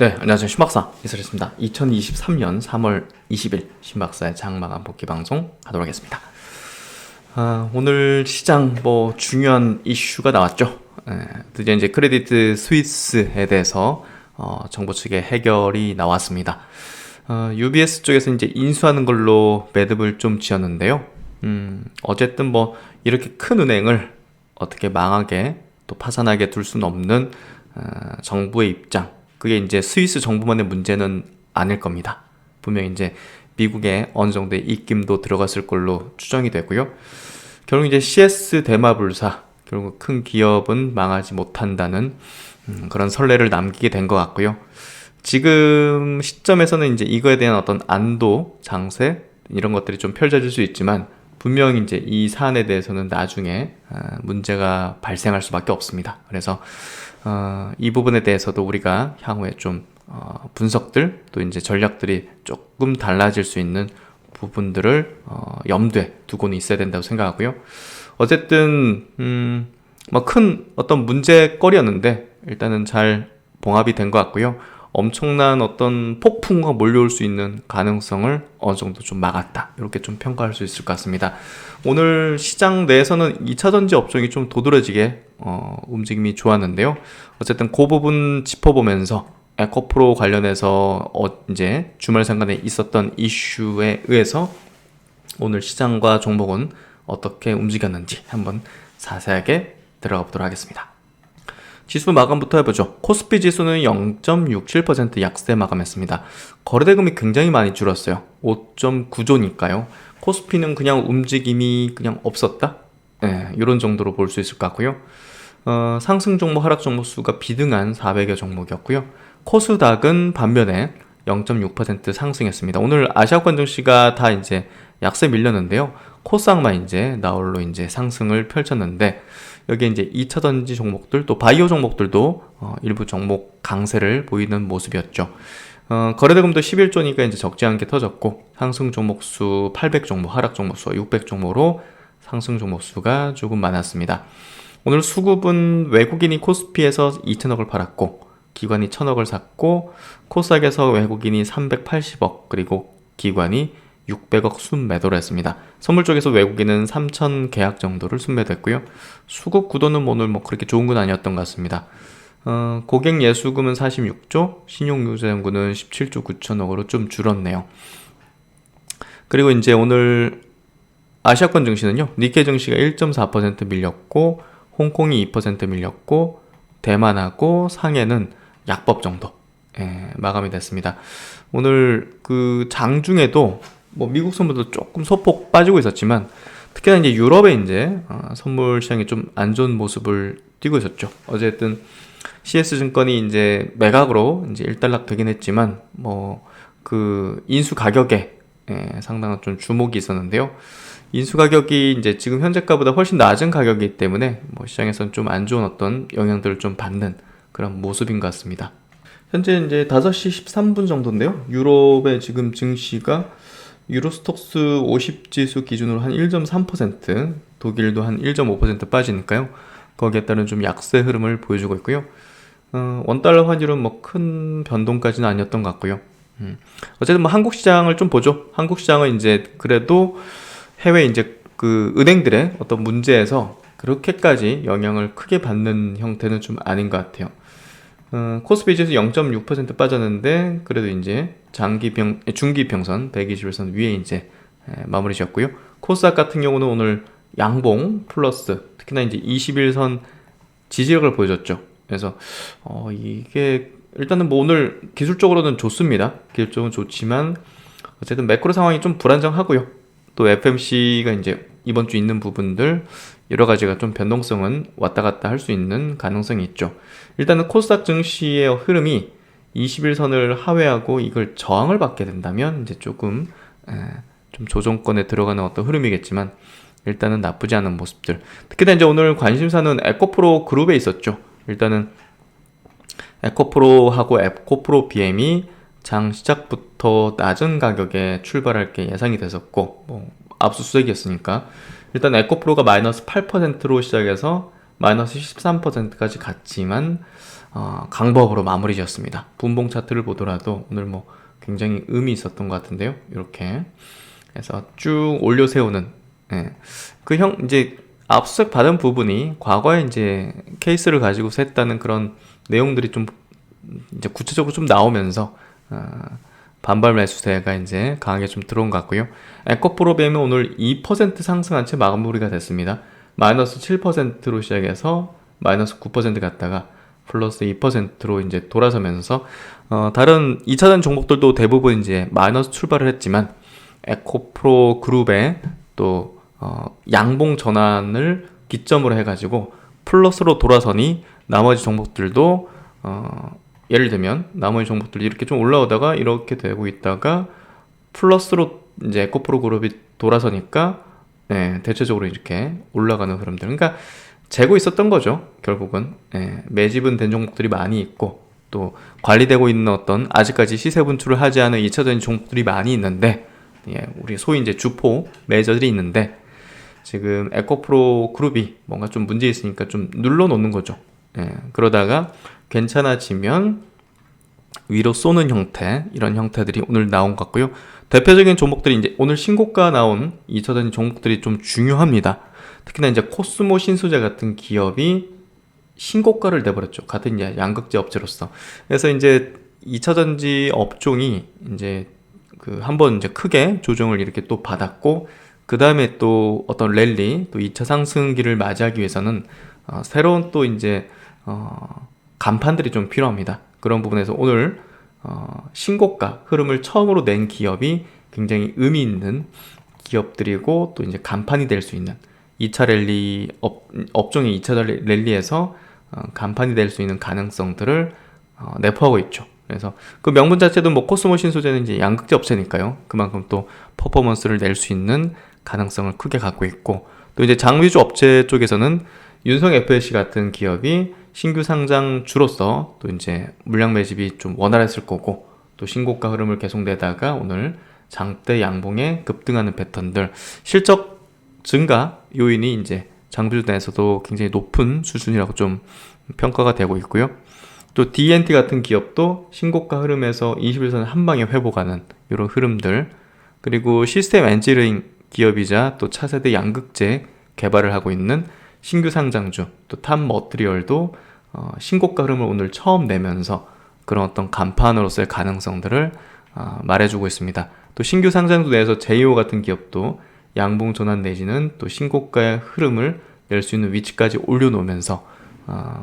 네, 안녕하세요. 신박사 이슬했습니다. 2023년 3월 20일 신박사의 장마감 복귀 방송 하도록 하겠습니다. 오늘 시장 중요한 이슈가 나왔죠. 드디어 이제 크레디트 스위스에 대해서 정부 측의 해결이 나왔습니다. UBS 쪽에서 이제 인수하는 걸로 매듭을 좀 지었는데요. 어쨌든 이렇게 큰 은행을 어떻게 망하게 또 파산하게 둘 수는 없는 정부의 입장. 그게 이제 스위스 정부만의 문제는 아닐 겁니다. 분명히 이제 미국에 어느 정도의 입김도 들어갔을 걸로 추정이 되고요. 결국 이제 CS 대마불사, 결국 큰 기업은 망하지 못한다는 그런 선례를 남기게 된 것 같고요. 지금 시점에서는 이제 이거에 대한 어떤 안도, 장세 이런 것들이 좀 펼쳐질 수 있지만 분명히 이제 이 사안에 대해서는 나중에 문제가 발생할 수밖에 없습니다. 그래서 이 부분에 대해서도 우리가 향후에 좀 분석들 또 이제 전략들이 조금 달라질 수 있는 부분들을 염두에 두고는 있어야 된다고 생각하고요. 어쨌든 큰 어떤 문제거리였는데 일단은 잘 봉합이 된 것 같고요. 엄청난 어떤 폭풍과 몰려올 수 있는 가능성을 어느 정도 좀 막았다. 이렇게 좀 평가할 수 있을 것 같습니다. 오늘 시장 내에서는 2차전지 업종이 좀 도드라지게 움직임이 좋았는데요. 어쨌든 그 부분 짚어보면서 에코프로 관련해서 이제 주말 상간에 있었던 이슈에 의해서 오늘 시장과 종목은 어떻게 움직였는지 한번 자세하게 들어가 보도록 하겠습니다. 지수 마감부터 해보죠. 코스피 지수는 0.67% 약세 마감했습니다. 거래대금이 굉장히 많이 줄었어요. 5.9조니까요. 코스피는 그냥 움직임이 그냥 없었다? 이런 정도로 볼 수 있을 것 같고요. 상승 종목, 하락 종목 수가 비등한 400여 종목이었고요. 코스닥은 반면에 0.6% 상승했습니다. 오늘 아시아권 증시가 다 이제 약세 밀렸는데요. 코스닥만 이제 나홀로 이제 상승을 펼쳤는데 여기에 이제 2차전지 종목들 또 바이오 종목들도 일부 종목 강세를 보이는 모습이었죠. 거래대금도 11조니까 이제 적지 않게 터졌고 상승 종목 수 800 종목, 하락 종목 수 600 종목으로 상승 종목 수가 조금 많았습니다. 오늘 수급은 외국인이 코스피에서 2천억을 팔았고 기관이 1,000억을 샀고 코스닥에서 외국인이 380억 그리고 기관이 600억 순매도를 했습니다. 선물 쪽에서 외국인은 3,000 계약 정도를 순매도했고요. 수급 구도는 오늘 그렇게 좋은 건 아니었던 것 같습니다. 고객 예수금은 46조, 신용유자연구는 17조 9천억으로 좀 줄었네요. 그리고 이제 오늘 아시아권 증시는요. 니케이 증시가 1.4% 밀렸고 홍콩이 2% 밀렸고 대만하고 상해는 약법 정도 마감이 됐습니다. 오늘 그 장중에도 미국 선물도 조금 소폭 빠지고 있었지만 특히나 이제 유럽의 이제 선물 시장이 좀 안 좋은 모습을 띄고 있었죠. 어쨌든 CS 증권이 이제 매각으로 이제 일단락 되긴 했지만 그 인수 가격에 상당한 좀 주목이 있었는데요. 인수 가격이 이제 지금 현재가보다 훨씬 낮은 가격이기 때문에 시장에서는 좀 안 좋은 어떤 영향들을 좀 받는 그런 모습인 것 같습니다. 현재 이제 5시 13분 정도인데요. 유럽의 지금 증시가 유로스톡스 50 지수 기준으로 한 1.3%, 독일도 한 1.5% 빠지니까요. 거기에 따른 좀 약세 흐름을 보여주고 있고요. 원달러 환율은 큰 변동까지는 아니었던 것 같고요. 어쨌든 한국 시장을 좀 보죠. 한국 시장은 이제 그래도 해외 이제 그 은행들의 어떤 문제에서 그렇게까지 영향을 크게 받는 형태는 좀 아닌 것 같아요. 코스피 지수 0.6% 빠졌는데 그래도 이제 중기평선 121선 위에 이제 마무리 지었고요. 코스닥 같은 경우는 오늘 양봉 플러스 특히나 이제 21선 지지력을 보여줬죠. 그래서 이게 일단은 오늘 기술적으로는 좋습니다. 기술적으로는 좋지만 어쨌든 매크로 상황이 좀 불안정하고요. 또 FMC가 이제 이번 주 있는 부분들 여러 가지가 좀 변동성은 왔다 갔다 할 수 있는 가능성이 있죠. 일단은 코스닥 증시의 흐름이 21선을 하회하고 이걸 저항을 받게 된다면 이제 조금 좀 조정권에 들어가는 어떤 흐름이겠지만 일단은 나쁘지 않은 모습들. 특히나 이제 오늘 관심사는 에코프로 그룹에 있었죠. 일단은 에코프로하고 에코프로 BM이 장 시작부터 낮은 가격에 출발할 게 예상이 됐었고 압수수색이었으니까 일단 에코프로가 마이너스 8%로 시작해서 마이너스 13%까지 갔지만 강보합으로 마무리 지었습니다. 분봉 차트를 보더라도 오늘 뭐 굉장히 의미 있었던 것 같은데요. 이렇게 해서 쭉 올려 세우는, 이제 압수수색 받은 부분이 과거에 이제 케이스를 가지고 했다는 그런 내용들이 좀 이제 구체적으로 좀 나오면서 반발 매수세가 이제 강하게 좀 들어온 것 같고요. 에코프로비엠은 오늘 2% 상승한 채 마무리가 됐습니다. 마이너스 7%로 시작해서 마이너스 9% 갔다가 플러스 2%로 이제 돌아서면서 다른 2차전 종목들도 대부분 이제 마이너스 출발을 했지만 에코프로 그룹의 또 양봉 전환을 기점으로 해가지고 플러스로 돌아서니 나머지 종목들도 예를 들면 나머지 종목들이 이렇게 좀 올라오다가 이렇게 되고 있다가 플러스로 이제 에코프로 그룹이 돌아서니까 대체적으로 이렇게 올라가는 흐름들. 그러니까 재고 있었던 거죠. 결국은 매집은 된 종목들이 많이 있고 또 관리되고 있는 어떤 아직까지 시세 분출을 하지 않은 2차전 종목들이 많이 있는데 우리 소위 이제 주포 매저들이 있는데 지금 에코프로 그룹이 뭔가 좀 문제 있으니까 좀 눌러 놓는 거죠. 그러다가 괜찮아지면 위로 쏘는 형태, 이런 형태들이 오늘 나온 것 같고요. 대표적인 종목들이 이제 오늘 신고가 나온 2차전 종목들이 좀 중요합니다. 특히나 이제 코스모 신소재 같은 기업이 신고가를 내버렸죠. 같은 이제 양극재 업체로서. 그래서 이제 2차전지 업종이 이제 한번 이제 크게 조정을 이렇게 또 받았고, 그 다음에 또 어떤 랠리, 또 2차 상승기를 맞이하기 위해서는 새로운 또 이제 간판들이 좀 필요합니다. 그런 부분에서 오늘 신고가 흐름을 처음으로 낸 기업이 굉장히 의미 있는 기업들이고 또 이제 간판이 될 수 있는 2차 랠리 업종의 2차 랠리에서 간판이 될 수 있는 가능성들을 내포하고 있죠. 그래서 그 명분 자체도 뭐 코스모 신소재는 이제 양극재 업체니까요. 그만큼 또 퍼포먼스를 낼 수 있는 가능성을 크게 갖고 있고, 또 이제 장위주 업체 쪽에서는 윤성 FLC 같은 기업이 신규 상장 주로서 또 이제 물량 매집이 좀 원활했을 거고, 또 신고가 흐름을 계속 내다가 오늘 장대 양봉에 급등하는 패턴들, 실적 증가 요인이 이제 장비주 내에서도 굉장히 높은 수준이라고 좀 평가가 되고 있고요. 또 DNT 같은 기업도 신고가 흐름에서 21선 한 방에 회복하는 이런 흐름들, 그리고 시스템 엔지니어링 기업이자 또 차세대 양극재 개발을 하고 있는 신규 상장주, 또 탑 머트리얼도 신고가 흐름을 오늘 처음 내면서 그런 어떤 간판으로서의 가능성들을 말해주고 있습니다. 또 신규 상장주 내에서 제이오 같은 기업도 양봉 전환 내지는 또 신고가의 흐름을 낼 수 있는 위치까지 올려놓으면서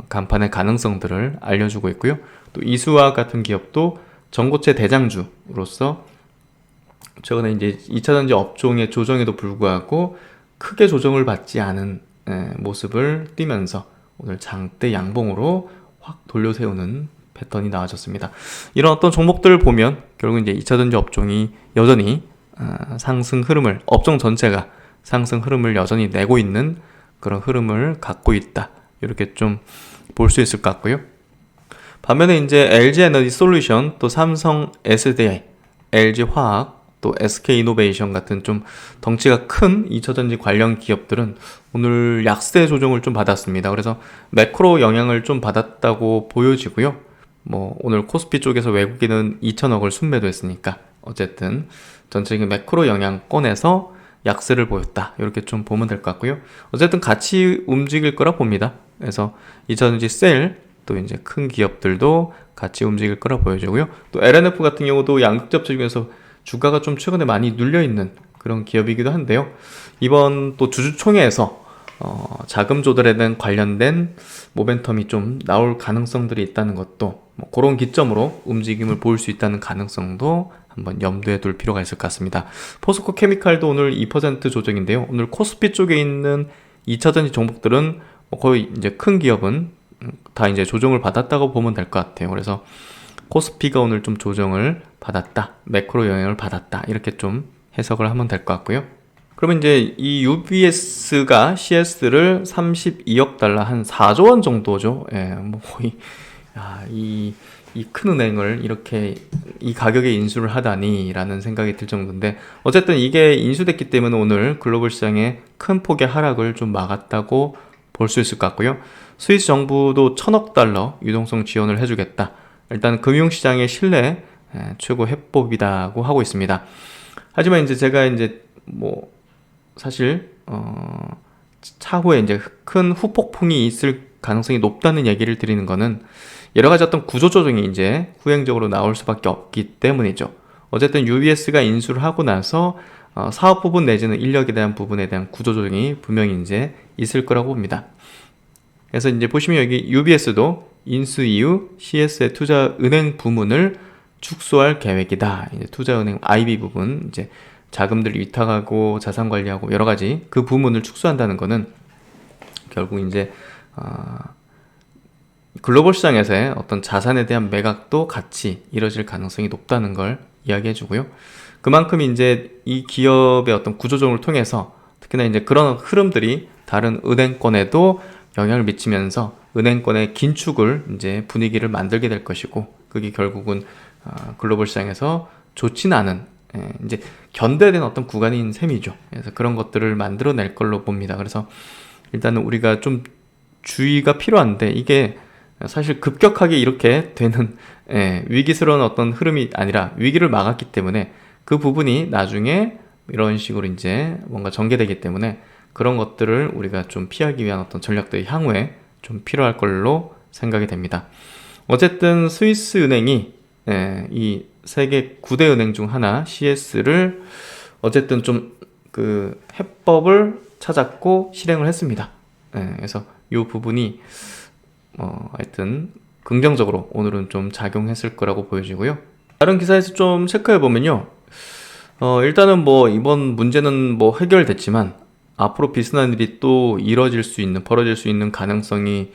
간판의 가능성들을 알려주고 있고요. 또 이수화 같은 기업도 전고체 대장주로서 최근에 이제 2차전지 업종의 조정에도 불구하고 크게 조정을 받지 않은 모습을 띠면서 오늘 장대 양봉으로 확 돌려 세우는 패턴이 나와졌습니다. 이런 어떤 종목들을 보면 결국 이제 2차전지 업종이 여전히 상승 흐름을, 업종 전체가 상승 흐름을 여전히 내고 있는 그런 흐름을 갖고 있다. 이렇게 좀 볼 수 있을 것 같고요. 반면에 이제 LG 에너지 솔루션, 또 삼성 SDI, LG 화학, 또 SK 이노베이션 같은 좀 덩치가 큰 2차전지 관련 기업들은 오늘 약세 조정을 좀 받았습니다. 그래서 매크로 영향을 좀 받았다고 보여지고요. 뭐 오늘 코스피 쪽에서 외국인은 2천억을 순매도 했으니까 어쨌든 전체적인 매크로 영향권에서 약세를 보였다. 이렇게 좀 보면 될 것 같고요. 어쨌든 같이 움직일 거라 봅니다. 그래서 2차전지 셀, 또 이제 큰 기업들도 같이 움직일 거라 보여지고요. 또 LNF 같은 경우도 양극재 업체 중에서 주가가 좀 최근에 많이 눌려있는 그런 기업이기도 한데요. 이번 또 주주총회에서 자금 조달에 대한 관련된 모멘텀이 좀 나올 가능성들이 있다는 것도 뭐 그런 기점으로 움직임을 보일 수 있다는 가능성도 한번 염두에 둘 필요가 있을 것 같습니다. 포스코 케미칼도 오늘 2% 조정인데요. 오늘 코스피 쪽에 있는 2차전지 종목들은 거의 이제 큰 기업은 다 이제 조정을 받았다고 보면 될 것 같아요. 그래서 코스피가 오늘 좀 조정을 받았다, 매크로 영향을 받았다, 이렇게 좀 해석을 하면 될 것 같고요. 그러면 이제 이 UBS가 CS를 32억 달러, 한 4조 원 정도죠. 뭐 거의 이 큰 은행을 이렇게 이 가격에 인수를 하다니 라는 생각이 들 정도인데, 어쨌든 이게 인수됐기 때문에 오늘 글로벌 시장에 큰 폭의 하락을 좀 막았다고 볼 수 있을 것 같고요. 스위스 정부도 1,000억 달러 유동성 지원을 해주겠다. 일단 금융시장의 신뢰 최고 해법이라고 하고 있습니다. 하지만 이제 제가 이제 뭐 사실 차후에 이제 큰 후폭풍이 있을 가능성이 높다는 얘기를 드리는 거는 여러 가지 어떤 구조조정이 이제 후행적으로 나올 수밖에 없기 때문이죠. 어쨌든 UBS가 인수를 하고 나서 사업 부분 내지는 인력에 대한 부분에 대한 구조조정이 분명히 이제 있을 거라고 봅니다. 그래서 이제 보시면 여기 UBS도 인수 이후 CS의 투자은행 부문을 축소할 계획이다. 이제 투자은행 IB 부분, 이제 자금들 위탁하고 자산 관리하고 여러 가지 그 부문을 축소한다는 거는 결국 이제 글로벌 시장에서의 어떤 자산에 대한 매각도 같이 이뤄질 가능성이 높다는 걸 이야기해 주고요. 그만큼 이제 이 기업의 어떤 구조조정을 통해서 특히나 이제 그런 흐름들이 다른 은행권에도 영향을 미치면서 은행권의 긴축을 이제 분위기를 만들게 될 것이고, 그게 결국은 글로벌 시장에서 좋지는 않은 이제 견뎌야 어떤 구간인 셈이죠. 그래서 그런 것들을 만들어낼 걸로 봅니다. 그래서 일단은 우리가 좀 주의가 필요한데, 이게 사실 급격하게 이렇게 되는 위기스러운 어떤 흐름이 아니라 위기를 막았기 때문에 그 부분이 나중에 이런 식으로 이제 뭔가 전개되기 때문에 그런 것들을 우리가 좀 피하기 위한 어떤 전략들이 향후에 좀 필요할 걸로 생각이 됩니다. 어쨌든 스위스 은행이 이 세계 9대 은행 중 하나 CS를 어쨌든 좀 그 해법을 찾았고 실행을 했습니다. 그래서 이 부분이 하여튼 긍정적으로 오늘은 좀 작용했을 거라고 보여지고요. 다른 기사에서 좀 체크해 보면요. 일단은 뭐 이번 문제는 뭐 해결됐지만 앞으로 비슷한 일이 또 벌어질 수 있는 가능성이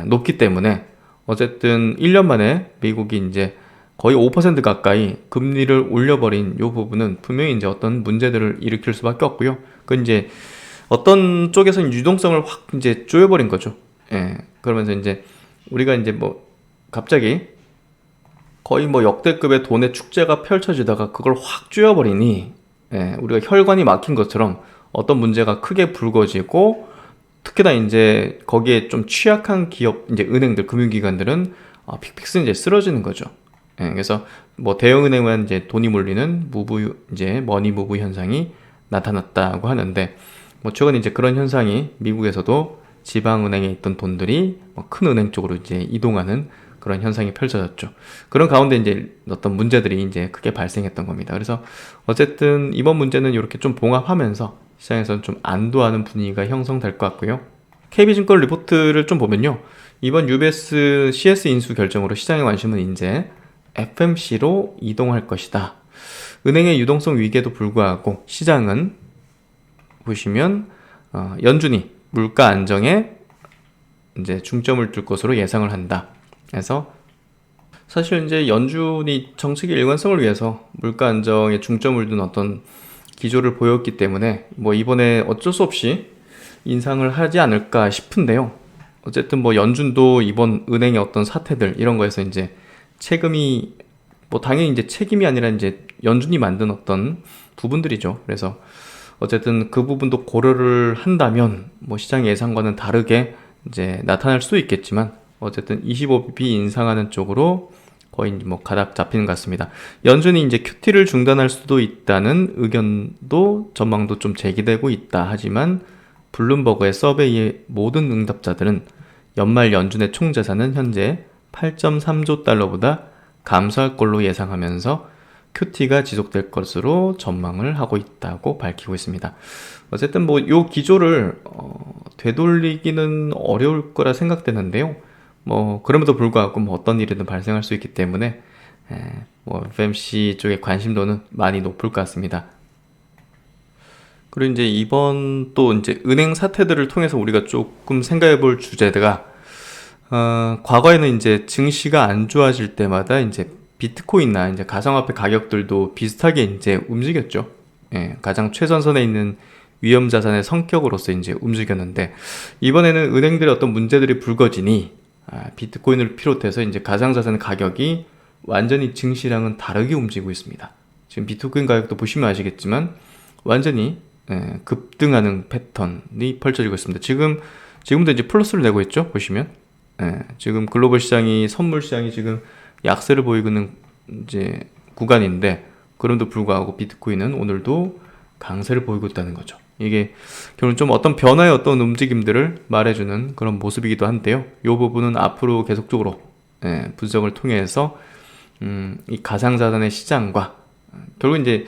높기 때문에 어쨌든 1년 만에 미국이 이제 거의 5% 가까이 금리를 올려버린 이 부분은 분명히 이제 어떤 문제들을 일으킬 수밖에 없고요. 그 이제 어떤 쪽에서는 유동성을 확 이제 조여버린 거죠. 그러면서 이제 우리가 이제 뭐 갑자기 거의 뭐 역대급의 돈의 축제가 펼쳐지다가 그걸 확 조여버리니 우리가 혈관이 막힌 것처럼 어떤 문제가 크게 불거지고, 특히나 이제 거기에 좀 취약한 기업, 이제 은행들, 금융기관들은 픽픽스 이제 쓰러지는 거죠. 그래서 뭐 대형은행은 이제 돈이 몰리는 이제 머니 무브 현상이 나타났다고 하는데, 뭐 최근 이제 그런 현상이 미국에서도 지방은행에 있던 돈들이 큰 은행 쪽으로 이제 이동하는 그런 현상이 펼쳐졌죠. 그런 가운데 이제 어떤 문제들이 이제 크게 발생했던 겁니다. 그래서 어쨌든 이번 문제는 이렇게 좀 봉합하면서 시장에서는 좀 안도하는 분위기가 형성될 것 같고요. KB증권 리포트를 좀 보면요. 이번 UBS CS 인수 결정으로 시장의 관심은 이제 FMC로 이동할 것이다. 은행의 유동성 위기에도 불구하고 시장은 보시면 연준이 물가 안정에 이제 중점을 둘 것으로 예상을 한다. 그래서 사실 이제 연준이 정책의 일관성을 위해서 물가 안정에 중점을 둔 어떤 기조를 보였기 때문에 뭐 이번에 어쩔 수 없이 인상을 하지 않을까 싶은데요. 어쨌든 뭐 연준도 이번 은행의 어떤 사태들 이런 거에서 이제 책임이 뭐 당연히 이제 책임이 아니라 이제 연준이 만든 어떤 부분들이죠. 그래서 어쨌든 그 부분도 고려를 한다면 뭐 시장 예상과는 다르게 이제 나타날 수 있겠지만 어쨌든 25bp 인상하는 쪽으로 거의 뭐 가닥 잡히는 것 같습니다. 연준이 이제 QT를 중단할 수도 있다는 의견도 전망도 좀 제기되고 있다. 하지만 블룸버그의 서베이의 모든 응답자들은 연말 연준의 총 자산은 현재 8.3조 달러보다 감소할 걸로 예상하면서 QT가 지속될 것으로 전망을 하고 있다고 밝히고 있습니다. 어쨌든 뭐 요 기조를 되돌리기는 어려울 거라 생각되는데요. 뭐 그럼에도 불구하고 뭐 어떤 일이든 발생할 수 있기 때문에 뭐 FMC 쪽의 관심도는 많이 높을 것 같습니다. 그리고 이제 이번 또 이제 은행 사태들을 통해서 우리가 조금 생각해 볼 주제가 과거에는 이제 증시가 안 좋아질 때마다 이제 비트코인이나 이제 가상화폐 가격들도 비슷하게 이제 움직였죠. 가장 최전선에 있는 위험 자산의 성격으로서 이제 움직였는데, 이번에는 은행들의 어떤 문제들이 불거지니 비트코인을 비롯해서 이제 가상자산 가격이 완전히 증시랑은 다르게 움직이고 있습니다. 지금 비트코인 가격도 보시면 아시겠지만 완전히 급등하는 패턴이 펼쳐지고 있습니다. 지금 지금도 이제 플러스를 내고 있죠. 보시면 지금 글로벌 시장이 선물 시장이 지금 약세를 보이고 있는 이제 구간인데 그럼에도 불구하고 비트코인은 오늘도 강세를 보이고 있다는 거죠. 이게 결국 좀 어떤 변화의 어떤 움직임들을 말해주는 그런 모습이기도 한데요. 이 부분은 앞으로 계속적으로 분석을 통해서 이 가상자산의 시장과 결국 이제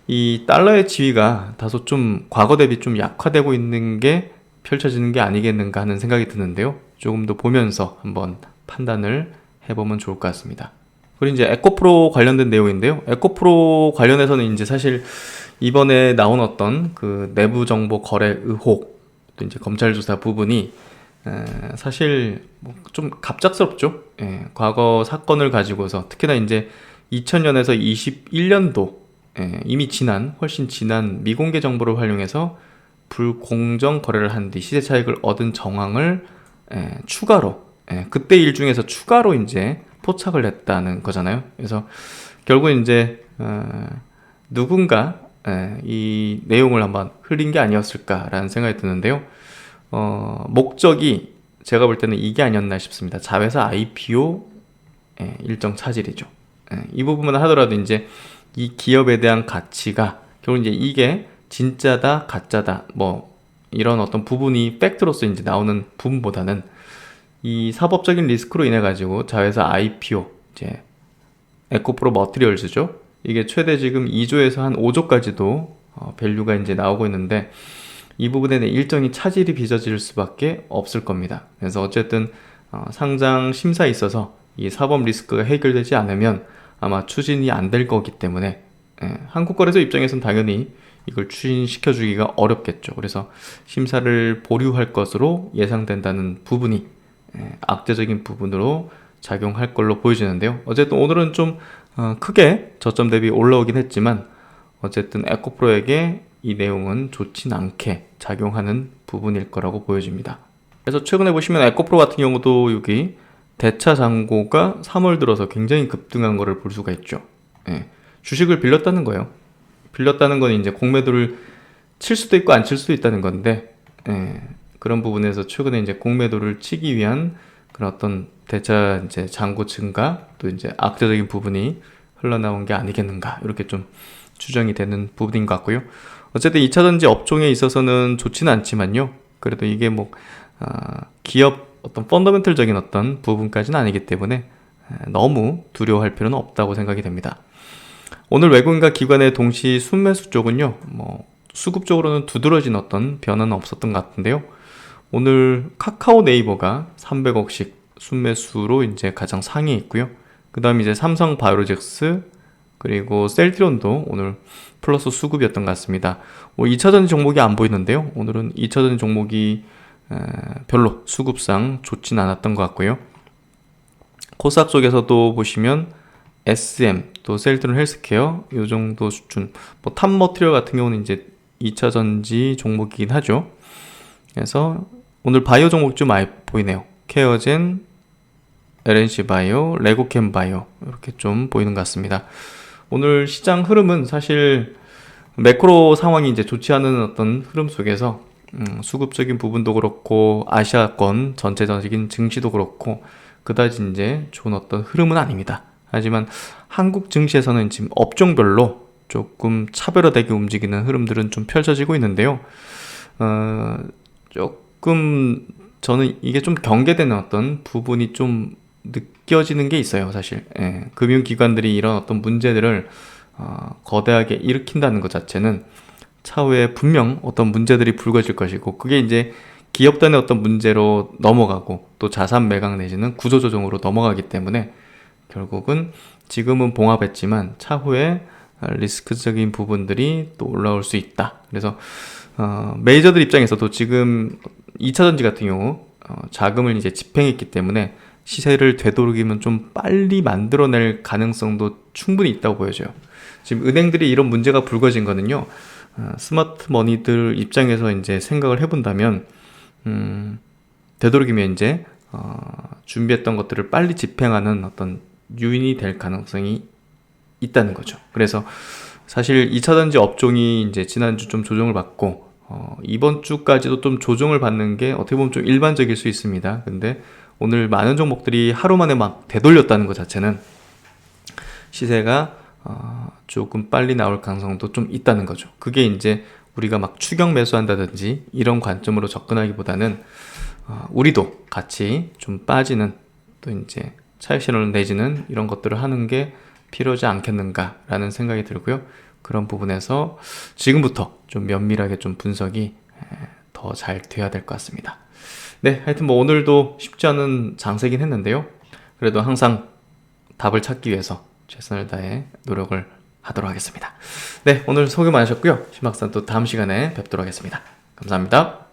이 달러의 지위가 다소 좀 과거 대비 좀 약화되고 있는 게 펼쳐지는 게 아니겠는가 하는 생각이 드는데요. 조금 더 보면서 한번 판단을 해보면 좋을 것 같습니다. 그리고 이제 에코프로 관련된 내용인데요. 에코프로 관련해서는 이제 사실 이번에 나온 어떤 그 내부 정보 거래 의혹 또 이제 검찰 조사 부분이 사실 좀 갑작스럽죠. 과거 사건을 가지고서 특히나 이제 2000년에서 21년도 이미 훨씬 지난 미공개 정보를 활용해서 불공정 거래를 한 뒤 시세 차익을 얻은 정황을 추가로 그때 일 중에서 추가로 이제 포착을 했다는 거잖아요. 그래서 결국 이제 누군가 이 내용을 한번 흘린 게 아니었을까라는 생각이 드는데요. 목적이 제가 볼 때는 이게 아니었나 싶습니다. 자회사 IPO 일정 차질이죠. 이 부분만 하더라도 이제 이 기업에 대한 가치가 결국 이제 이게 진짜다 가짜다 뭐 이런 어떤 부분이 팩트로서 이제 나오는 부분보다는 이 사법적인 리스크로 인해 가지고 자회사 IPO 이제 에코프로 머티리얼즈죠. 이게 최대 지금 2조에서 한 5조까지도 밸류가 이제 나오고 있는데 이 부분에는 일정이 차질이 빚어질 수밖에 없을 겁니다. 그래서 어쨌든 상장 심사에 있어서 이 사법 리스크가 해결되지 않으면 아마 추진이 안 될 거기 때문에 한국거래소 입장에서는 당연히 이걸 추진시켜 주기가 어렵겠죠. 그래서 심사를 보류할 것으로 예상된다는 부분이 악재적인 부분으로 작용할 걸로 보여지는데요. 어쨌든 오늘은 좀 크게 저점 대비 올라오긴 했지만 어쨌든 에코프로에게 이 내용은 좋진 않게 작용하는 부분일 거라고 보여집니다. 그래서 최근에 보시면 에코프로 같은 경우도 여기 대차 잔고가 3월 들어서 굉장히 급등한 거를 볼 수가 있죠. 주식을 빌렸다는 거예요. 빌렸다는 건 이제 공매도를 칠 수도 있고 안 칠 수도 있다는 건데 그런 부분에서 최근에 이제 공매도를 치기 위한 그런 어떤 대차 이제 잔고 증가 또 이제 악재적인 부분이 흘러나온 게 아니겠는가 이렇게 좀 추정이 되는 부분인 것 같고요. 어쨌든 2차전지 업종에 있어서는 좋지는 않지만요. 그래도 이게 뭐 기업 어떤 펀더멘털적인 어떤 부분까지는 아니기 때문에 너무 두려워할 필요는 없다고 생각이 됩니다. 오늘 외국인과 기관의 동시 순매수 쪽은요, 뭐 수급적으로는 두드러진 어떤 변화는 없었던 것 같은데요. 오늘 카카오 네이버가 300억씩 순매수로 이제 가장 상위에 있고요. 그 다음 이제 삼성 바이오로직스 그리고 셀트리온도 오늘 플러스 수급이었던 것 같습니다. 2차전지 종목이 안 보이는데요. 오늘은 2차전지 종목이 별로 수급상 좋진 않았던 것 같고요. 코스닥 쪽에서도 보시면 SM 또 셀트리온 헬스케어 이 정도 수준 뭐 탑머티리얼 같은 경우는 이제 2차전지 종목이긴 하죠. 그래서 오늘 바이오 종목 좀 많이 보이네요. 케어젠, LNC바이오, 레고캠바이오 이렇게 좀 보이는 것 같습니다. 오늘 시장 흐름은 사실 매크로 상황이 이제 좋지 않은 어떤 흐름 속에서 수급적인 부분도 그렇고 아시아권 전체적인 증시도 그렇고 그다지 이제 좋은 어떤 흐름은 아닙니다. 하지만 한국 증시에서는 지금 업종별로 조금 차별화되게 움직이는 흐름들은 좀 펼쳐지고 있는데요. 조금 저는 이게 좀 경계되는 어떤 부분이 좀 느껴지는 게 있어요, 사실. 금융기관들이 이런 어떤 문제들을 거대하게 일으킨다는 것 자체는 차후에 분명 어떤 문제들이 불거질 것이고 그게 이제 기업 단의 어떤 문제로 넘어가고 또 자산 매각 내지는 구조조정으로 넘어가기 때문에 결국은 지금은 봉합했지만 차후에 리스크적인 부분들이 또 올라올 수 있다. 그래서 메이저들 입장에서도 지금 2차전지 같은 경우 자금을 이제 집행했기 때문에 시세를 되도록이면 좀 빨리 만들어낼 가능성도 충분히 있다고 보여져요. 지금 은행들이 이런 문제가 불거진 거는요. 스마트 머니들 입장에서 이제 생각을 해본다면 되도록이면 이제 준비했던 것들을 빨리 집행하는 어떤 유인이 될 가능성이 있다는 거죠. 그래서 사실 2차전지 업종이 이제 지난주 좀 조정을 받고 이번 주까지도 좀 조정을 받는 게 어떻게 보면 좀 일반적일 수 있습니다. 근데 오늘 많은 종목들이 하루 만에 막 되돌렸다는 것 자체는 시세가 조금 빨리 나올 가능성도 좀 있다는 거죠. 그게 이제 우리가 막 추격 매수한다든지 이런 관점으로 접근하기보다는 우리도 같이 좀 빠지는, 또 이제 차익 실현을 내지는 이런 것들을 하는 게 필요하지 않겠는가라는 생각이 들고요. 그런 부분에서 지금부터 좀 면밀하게 좀 분석이 더 잘 돼야 될 것 같습니다. 네, 하여튼 뭐 오늘도 쉽지 않은 장세긴 했는데요. 그래도 항상 답을 찾기 위해서 최선을 다해 노력을 하도록 하겠습니다. 네, 오늘 수고 많으셨고요. 심학산 또 다음 시간에 뵙도록 하겠습니다. 감사합니다.